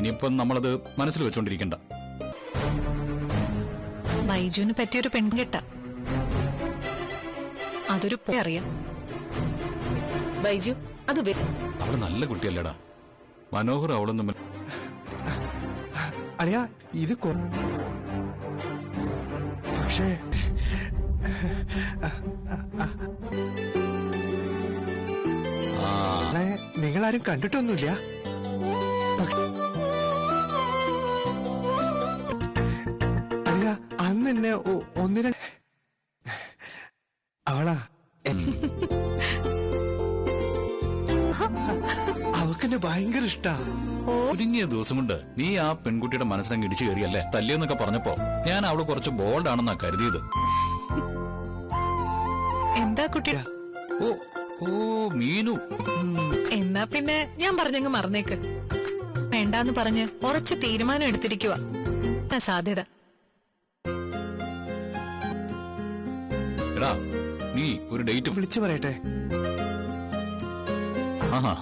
ഇനിയിപ്പം നമ്മളത് മനസ്സിൽ വെച്ചോണ്ടിരിക്കണ്ട. ബൈജുവിന് പറ്റിയൊരു പെൺകെട്ട, അതൊരു അറിയാം. ബൈജു അത് അവള് നല്ല കുട്ടിയല്ലേടാ. മനോഹർ അവളും തമ്മിൽ അളിയാ ഇത് പക്ഷേ നിങ്ങളാരും കണ്ടിട്ടൊന്നുമില്ല. അളിയാ അന്ന് എന്നെ ഒന്നിര അവളാ അവക്കെന്നെ ഭയങ്കര ഇഷ്ടാ. ഒരുങ്ങിയ ദിവസം കൊണ്ട് നീ ആ പെൺകുട്ടിയുടെ മനസ്സിനങ്ങ് ഇടിച്ചു കയറിയല്ലേ. തല്ലിയെന്നൊക്കെ പറഞ്ഞപ്പോ ഞാൻ അവള് കുറച്ച് ബോൾഡ് ആണെന്നാ കരുതിയത്. എന്താ കുട്ടി? ഓ ഓ മീനു. എന്നാ പിന്നെ ഞാൻ പറഞ്ഞങ്ങ് മറന്നേക്ക്. വേണ്ടാന്ന് പറഞ്ഞ് ഉറച്ച തീരുമാനം എടുത്തിരിക്കുക. സാധ്യത എടാ നീ ഒരു ഡേറ്റ് വിളിച്ചു പറയട്ടെ. ആഹാ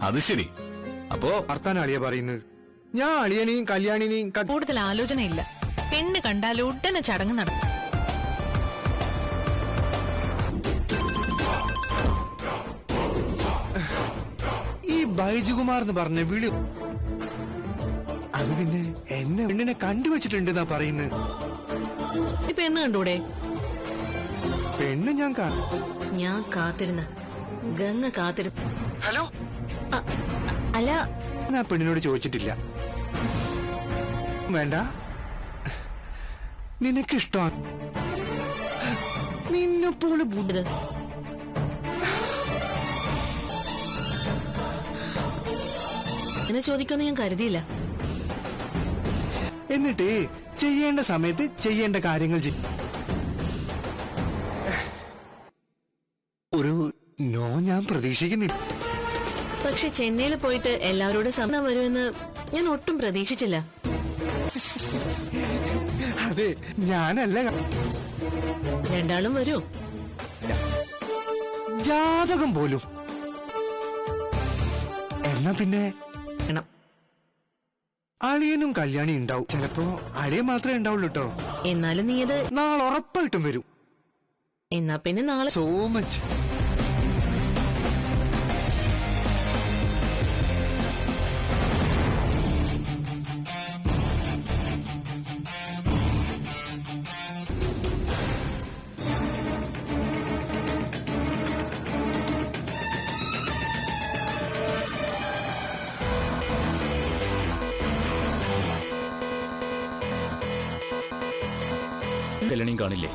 അത് ശരി. അപ്പോ വർത്താനം അളിയ പറയുന്നത്. ഞാൻ അളിയനെയും കല്യാണിനെയും കൂടുതൽ ആലോചനയില്ല. പെണ്ണ് കണ്ടാൽ ഉടനെ ചടങ്ങ് നടക്കും. ഈ ബൈജുകുമാർ എന്ന് പറഞ്ഞ വിളി അത് പിന്നെ എന്നെ പെണ്ണിനെ കണ്ടുവച്ചിട്ടുണ്ടെന്നാ പറയുന്നത്. പെണ്ണ് കണ്ടൂടെ? പെണ്ണ് ഞാൻ ഞാൻ കാത്തിരുന്ന ഗംഗ കാത്തിരുന്നു. ഹലോ അല്ല ഞാൻ പെണ്ണിനോട് ചോദിച്ചിട്ടില്ല. വേണ്ട, നിനക്കിഷ്ടമാണ്. നിന്നെ പോലെ ബുദ്ധ എന്നെ ചോദിക്കുമെന്ന് ഞാൻ കരുതിയില്ല. എന്നിട്ട് ചെയ്യേണ്ട സമയത്ത് ചെയ്യേണ്ട കാര്യങ്ങൾ ഒരു നോ ഞാൻ പ്രതീക്ഷിക്കുന്നില്ല. പക്ഷെ ചെന്നൈയിൽ പോയിട്ട് എല്ലാവരോടും സമയം വരുമെന്ന് ഞാൻ ഒട്ടും പ്രതീക്ഷിച്ചില്ല. അതെ ഞാനല്ല. രണ്ടാളും വരൂ. ജാതകം പോലും. എന്നാ പിന്നെ അളിയനും കല്യാണി ഉണ്ടാവും. ചിലപ്പോ അളിയൻ മാത്രമേ ഉണ്ടാവുള്ളൂ കേട്ടോ. എന്നാലും നീ അത് നാളെ ഉറപ്പായിട്ടും വരും. എന്നാ പിന്നെ നാളെ. So much. കല്യാണിയും കാണില്ലേ?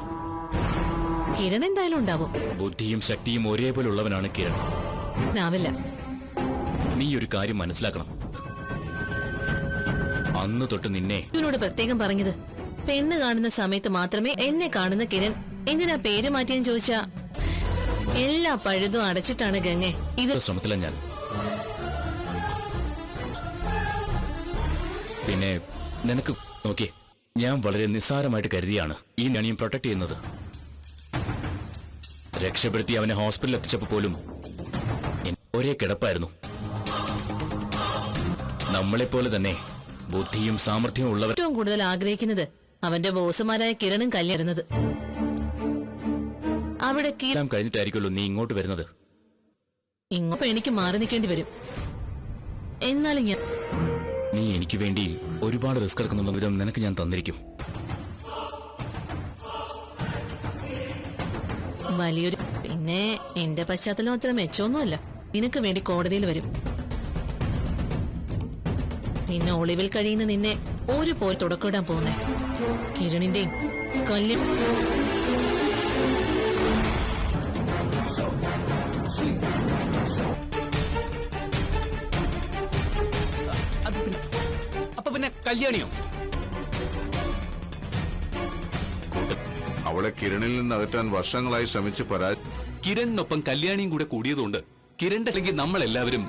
കിരൺ എന്തായാലും ഉണ്ടാവും. ബുദ്ധിയും ശക്തിയും ഒരേപോലെ ഉള്ളവനാണ് കിരൺ. ആവില്ല. നീ ഒരു കാര്യം മനസ്സിലാക്കണം. അന്ന് തൊട്ട് നിന്നെ ഇവനോട് പ്രത്യേകം പറഞ്ഞത് പെണ്ണ് കാണുന്ന സമയത്ത് മാത്രമേ എന്നെ കാണുന്ന കിരൺ എന്തിനാ പേര് മാറ്റിയെന്ന് ചോദിച്ചാ എല്ലാ പഴുതും അടച്ചിട്ടാണ് ഗംഗ ഇത് ശ്രമത്തില ഞാൻ. പിന്നെ നിനക്ക് നോക്കിയേ, ഞാൻ വളരെ നിസ്സാരമായിട്ട് കരുതിയാണ് ഈ നണിയും പ്രൊട്ടക്ട് ചെയ്യുന്നത്. രക്ഷപ്പെടുത്തി അവനെ ഹോസ്പിറ്റലിൽ എത്തിച്ചപ്പോ പോലും ഒരേ കിടപ്പായിരുന്നു. നമ്മളെപ്പോലെ തന്നെ ബുദ്ധിയും സാമർഥ്യവും ഉള്ളവർ ഏറ്റവും കൂടുതൽ ആഗ്രഹിക്കുന്നത് അവന്റെ ബോസുമാരായ കിരണും കല്യാണത്. അവിടെ കഴിഞ്ഞിട്ടായിരിക്കുമല്ലോ നീ ഇങ്ങോട്ട് വരുന്നത്. ഇങ്ങോട്ട് എനിക്ക് മാറി നിൽക്കേണ്ടി വരും. എന്നാലും നീ എനിക്ക് വേണ്ടി ഒരുപാട് റിസ്ക് എടുക്കുന്ന വിധം നിനക്ക് ഞാൻ തന്നിരിക്കും. വലിയൊരു പിന്നെ എന്റെ പശ്ചാത്തലം അത്ര മെച്ചമൊന്നുമല്ല. നിനക്ക് വേണ്ടി കോടതിയിൽ വരും. പിന്നെ ഒളിവിൽ കഴിയുന്ന നിന്നെ ഒരു പോയി തുടക്കിടാൻ പോകുന്നേ കിരണിന്റെയും കല്യാണം. അപ്പൊ പിന്നെ കല്യാണിയോ? അവളെ കിരണിൽ നിന്ന് അകറ്റാൻ വർഷങ്ങളായി ശ്രമിച്ച് കിരണിനൊപ്പം കല്യാണിയും കൂടെ കൂടിയതുകൊണ്ട് കിരണിന്റെ അല്ലെങ്കിൽ നമ്മളെല്ലാവരും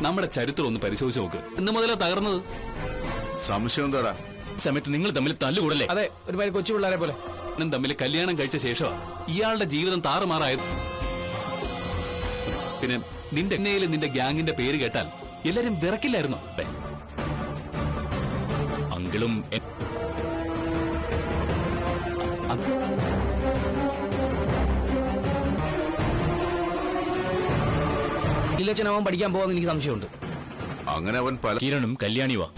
നമ്മുടെ ചരിത്രം ഒന്ന് പരിശോധിച്ച് നോക്ക്. എന്ന് മുതലാ തകർന്നത്. സംശയം എന്താടാ? സമയത്ത് നിങ്ങൾ തമ്മിൽ തല്ലുകൂടല്ലേ? അതെ, ഒരുപാട് കൊച്ചു പിള്ളേരെ പോലെ തമ്മിൽ കല്യാണം കഴിച്ച ശേഷം ഇയാളുടെ ജീവിതം താറുമാറായത്. പിന്നെ നിന്റെ എണ്ണയിലും നിന്റെ ഗ്യാങ്ങിന്റെ പേര് കേട്ടാൽ എല്ലാരും വിറക്കില്ലായിരുന്നോ? അങ്കിളും ഇല്ലച്ചനവൻ പഠിക്കാൻ പോകാൻ എനിക്ക് സംശയമുണ്ട്. അങ്ങനെ അവൻ പല കിരണും കല്യാണിയുവാ.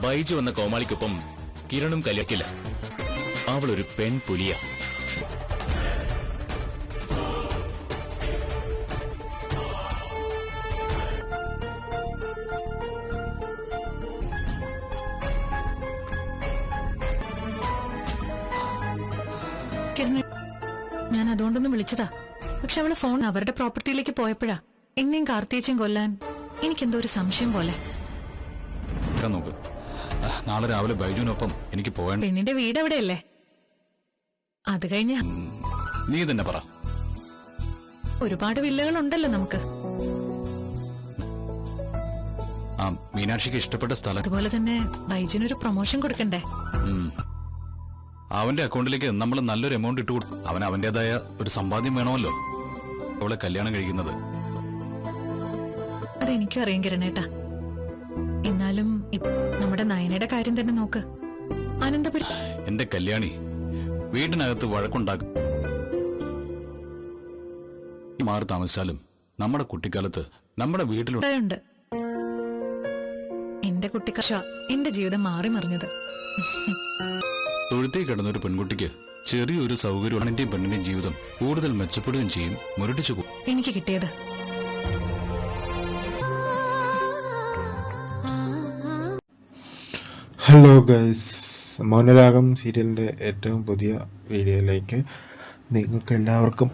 ബൈജു എന്ന കോമാളിക്കൊപ്പം കിരണും കല്യാണിക്കില്ല. അവളൊരു പെൺപുലിയ. ഞാൻ അതുകൊണ്ടൊന്നും വിളിച്ചതാ. പക്ഷെ അവള് ഫോൺ അവരുടെ പ്രോപ്പർട്ടിയിലേക്ക് പോയപ്പോഴാ എന്നെയും കാർത്തിയേച്ചും കൊല്ലാൻ എനിക്കെന്തോ ഒരു സംശയം പോലെ. നോക്ക്, നാളെ രാവിലെ ബൈജുവിനൊപ്പം എനിക്ക് പോകാൻ. പെണ്ണിന്റെ വീട് എവിടെയല്ലേ? അത് കഴിഞ്ഞ നീ തന്നെ പറ. ഒരുപാട് വില്ലകളുണ്ടല്ലോ നമുക്ക്. ആ മീനാക്ഷിക്ക് ഇഷ്ടപ്പെട്ട സ്ഥലം. അതുപോലെ തന്നെ ബൈജുനൊരു പ്രൊമോഷൻ കൊടുക്കണ്ടേ? അവന്റെ അക്കൗണ്ടിലേക്ക് നമ്മൾ നല്ലൊരു എമൗണ്ട് ഇട്ടു. അവൻ അവന്റേതായ ഒരു സമ്പാദ്യം വേണമല്ലോ അവളെ കല്യാണം കഴിക്കുന്നത്. അതെനിക്കും അറിയാം കിരണേട്ടാ. എന്നാലും നമ്മുടെ നയനയുടെ കാര്യം തന്നെ നോക്ക്. അനന്തപുരം എന്റെ കല്യാണി വീടിനകത്ത് വഴക്കുണ്ടാക്കും. മാറി താമസിച്ചാലും നമ്മുടെ കുട്ടിക്കാലത്ത് നമ്മുടെ വീട്ടിലുണ്ട്. എന്റെ കുട്ടിക്കാശ എന്റെ ജീവിതം മാറി മറിഞ്ഞത്. തൊഴുത്തേ കിടന്ന ഒരു പെൺകുട്ടിക്ക് ചെറിയൊരു സൗകര്യം ആണിന്റെയും പെണ്ണിന്റെയും ജീവിതം കൂടുതൽ മെച്ചപ്പെടുകയും ചെയ്യും. മുരടിച്ചു എനിക്ക് കിട്ടിയത് ഹലോ ഗൈസ്, മൗനരാഗം സീരിയലിൻ്റെ ഏറ്റവും പുതിയ വീഡിയോയിലേക്ക് നിങ്ങൾക്ക് എല്ലാവർക്കും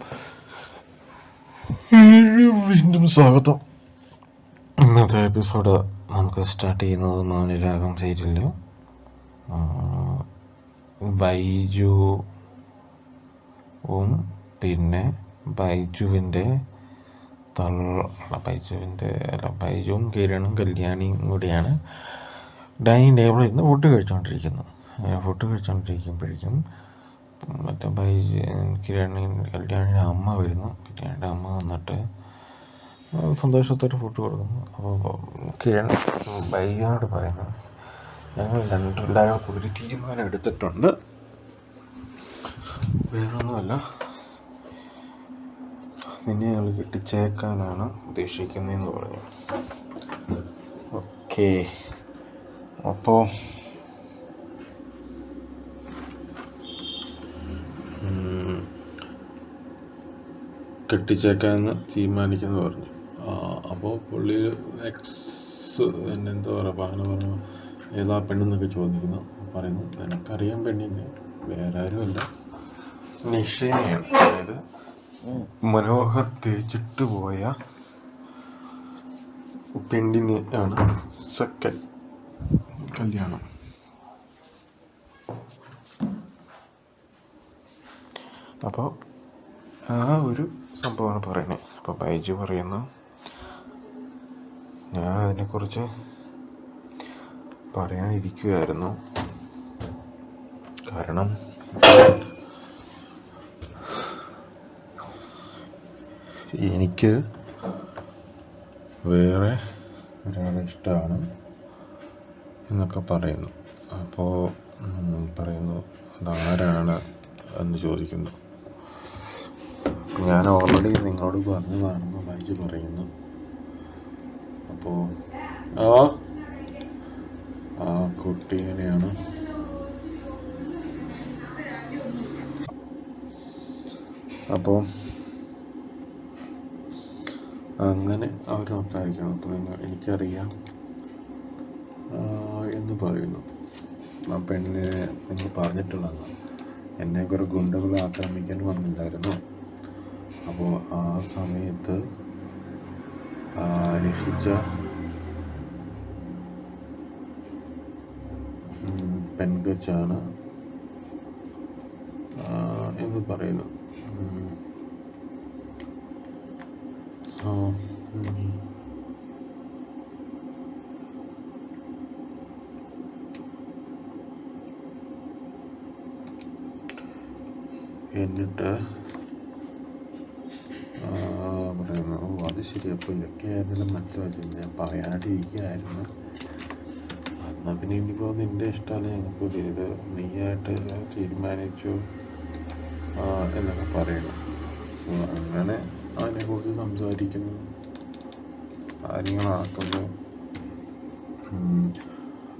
വീണ്ടും സ്വാഗതം. ഇന്നത്തെ എപ്പിസോഡ് നമുക്ക് സ്റ്റാർട്ട് ചെയ്യുന്നത് മൗനരാഗം സീരിയലിൽ ബൈജുവും പിന്നെ ബൈജുവും കിരണും കല്യാണിയും കൂടിയാണ് ഡൈനിങ് ടേബിളിൽ ഇരുന്ന് ഫുഡ് കഴിച്ചുകൊണ്ടിരിക്കുമ്പോഴേക്കും മറ്റേ കല്യാണിയുടെ അമ്മ വരുന്നു. കല്യാണിയുടെ അമ്മ വന്നിട്ട് സന്തോഷത്തോടെ ഫുഡ് കൊടുക്കുന്നു. അപ്പോൾ കിരൺ ബൈജുവിനോട് പറയുന്നു, ഞങ്ങൾ എല്ലാവരും കൂടി ഒരു തീരുമാനം എടുത്തിട്ടുണ്ട്. വേറൊന്നുമല്ല, നിന്നെ ഞങ്ങൾ കെട്ടിച്ചേക്കാനാണ് ഉദ്ദേശിക്കുന്നതെന്ന് പറഞ്ഞു. ഓക്കേ, അപ്പോൾ കെട്ടിച്ചേക്കാന്ന് തീരുമാനിക്കുന്നു പറഞ്ഞു. അപ്പോൾ പുള്ളി എന്താ പറയുക, അങ്ങനെ പറഞ്ഞു, ഏതാ പെണ്ണെന്നൊക്കെ ചോദിക്കുന്നു. പറയുന്നു, എനിക്കറിയാൻ പെണ്ണിനെ, വേറെ ആരുമല്ല, നിഷേനയാണ്. അതായത് മനോഹർ തേച്ചിട്ട് പോയ പെണ്ണിനെ ആണ് സെക്കൻഡ് കല്യാണം. അപ്പോൾ ആ ഒരു സംഭവമാണ് പറയുന്നത്. അപ്പോൾ ബൈജു പറയുന്നു, ഞാൻ അതിനെക്കുറിച്ച് പറയാനിരിക്കുകയായിരുന്നു. കാരണം എനിക്ക് വേറെ ഒരാളെ ഇഷ്ടമാണ് എന്നൊക്കെ പറയുന്നു. അപ്പോൾ പറയുന്നു, അതാരാണ് എന്ന് ചോദിക്കുന്നു. ഞാൻ ഓൾറെഡി നിങ്ങളോട് പറഞ്ഞതാണെന്ന് ബൈജു പറയുന്നു. അപ്പോൾ ആ കുട്ടീനെയാണ് അപ്പോൾ അങ്ങനെ അവർ സംസാരിക്കണം. അപ്പോൾ എനിക്കറിയാം എന്ന് പറയുന്നു. ആ പെണ്ണിനെ നിങ്ങൾ പറഞ്ഞിട്ടുള്ളതാണ്, എന്നെ കുറേ ഗുണ്ടകൾ ആക്രമിക്കാൻ വന്നില്ലായിരുന്നു. അപ്പോൾ ആ സമയത്ത് രക്ഷിച്ച പെൺകൊച്ചാണ് എന്ന് പറയുന്നു. എന്നിട്ട് പറയുന്നു, അത് ശരി, അപ്പോൾ ഇതൊക്കെ ആയിരുന്നല്ലോ മനസ്സിലാക്കി, ഞാൻ പറയാനായിട്ട് ഇരിക്കുകയായിരുന്നു എന്നാൽ പിന്നെ ഇനിയിപ്പോൾ നിൻ്റെ ഇഷ്ടമല്ലേ ഞങ്ങൾക്ക് ചെയ്ത് നീയായിട്ട് തീരുമാനിച്ചു എന്നൊക്കെ പറയണം. അങ്ങനെ അതിനെക്കുറിച്ച് സംസാരിക്കുന്നു, കാര്യങ്ങളാക്കുന്നു.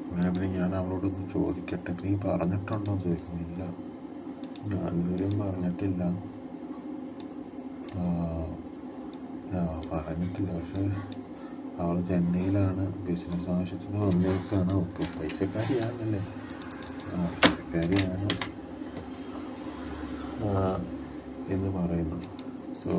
അങ്ങനെ പിന്നെ ഞാൻ അവളോടൊന്ന് ചോദിക്കട്ടെ, നീ പറഞ്ഞിട്ടുണ്ടോ ചോദിക്കുന്നില്ല, ഞാനിതുവരെയും പറഞ്ഞിട്ടില്ല. പറഞ്ഞിട്ടില്ല. പക്ഷേ അവൾ ചെന്നൈയിലാണ്, ബിസിനസ് ആവശ്യത്തിന് വന്നേക്കാണ്. ഇപ്പോൾ പൈസക്കാരിയാണല്ലേ, പൈസക്കാരിയാണ് എന്ന് പറയുന്നു. സോ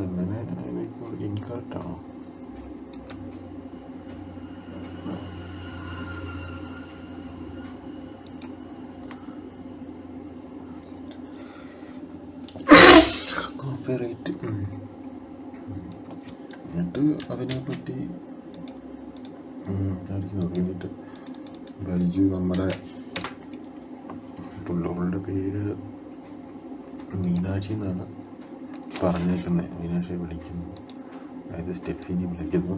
അങ്ങനെ ഇൻകറക്റ്റാണോ? കോപ്പിറൈറ്റ്. എന്നിട്ട് അതിനെപ്പറ്റി നോക്കിയിട്ട് ബൈജു, നമ്മുടെ പുള്ളവളുടെ പേര് മീനാക്ഷി എന്നാണ് പറഞ്ഞേക്കുന്നത്. മീനാക്ഷിയെ വിളിക്കുന്നു, അതായത് സ്റ്റെഫിനെ വിളിക്കുന്നു.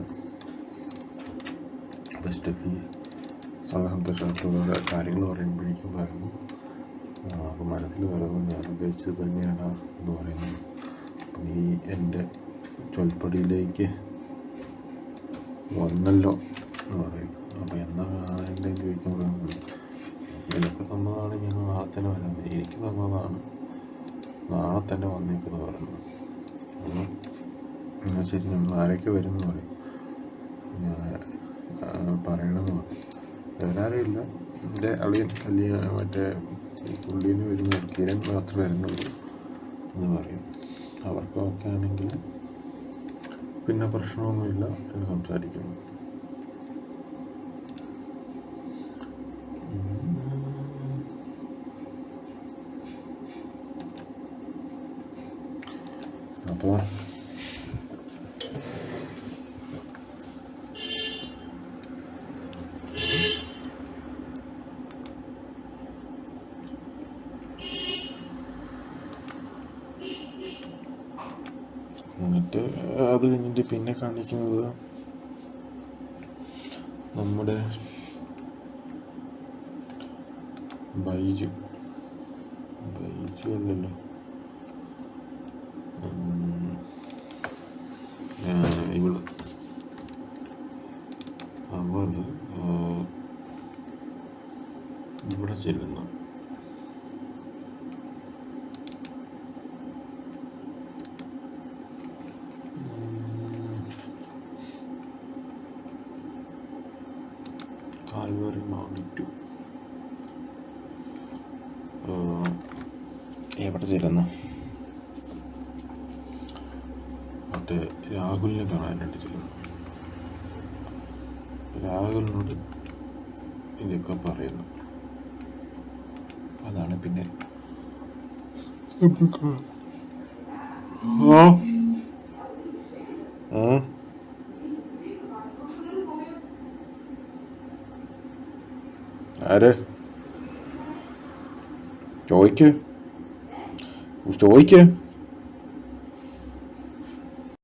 അപ്പോൾ സ്റ്റെഫി സന്തോഷത്തോടെ കാര്യങ്ങൾ പറയുമ്പോഴേക്കും പറയുന്നു, അപ്പോൾ മനസ്സിൽ വരുന്നു ഞാൻ ഉദ്ദേശിച്ചത് തന്നെയാണ് എന്ന് പറയുന്നു. നീ എൻ്റെ ചൊൽപ്പടിയിലേക്ക് വന്നല്ലോ എന്ന് പറയും. അപ്പോൾ എന്നാ കാണേണ്ടതെന്ന് ചോദിക്കുമ്പോൾ നിനക്ക് തന്നതാണ്, ഞാൻ നാളെ തന്നെ വരാം, എനിക്ക് തന്നതാണ്, നാളെ തന്നെ വന്നേക്കെന്ന് പറയുന്നു. അപ്പോൾ എന്നാൽ ശരി, നമ്മൾ ആരൊക്കെ വരുമെന്ന് പറയും, പറയണമെന്ന് പറയും. വേറെ ആരുമില്ല, എൻ്റെ അളിയൻ മറ്റേ പുള്ളീന് വരുന്ന കിരൺ മാത്രമേ വരുന്നുള്ളൂ എന്ന് പറയും. അവർക്ക് ഓക്കെ ആണെങ്കിൽ പിന്നെ പ്രശ്നമൊന്നുമില്ല എന്ന് സംസാരിക്കുന്നു. അപ്പോൾ എന്നിട്ട് അത് കഴിഞ്ഞിട്ട് പിന്നെ കാണിക്കുന്നത് നമ്മുടെ ബൈജു അല്ലല്ലോ, ഇവള് അവള് ഇവിടെ ചെല്ലുന്നു. കാൽവറി മൗണ്ട് എവിടെ ചെല്ലുന്നു? മറ്റേ രാഹുലിനെ കാണാനായിട്ട് ചെല്ലുന്നു. രാഹുലിനോട് ഇതൊക്കെ പറയുന്നു. അതാണ് പിന്നെ ആര് ചോദിക്ക്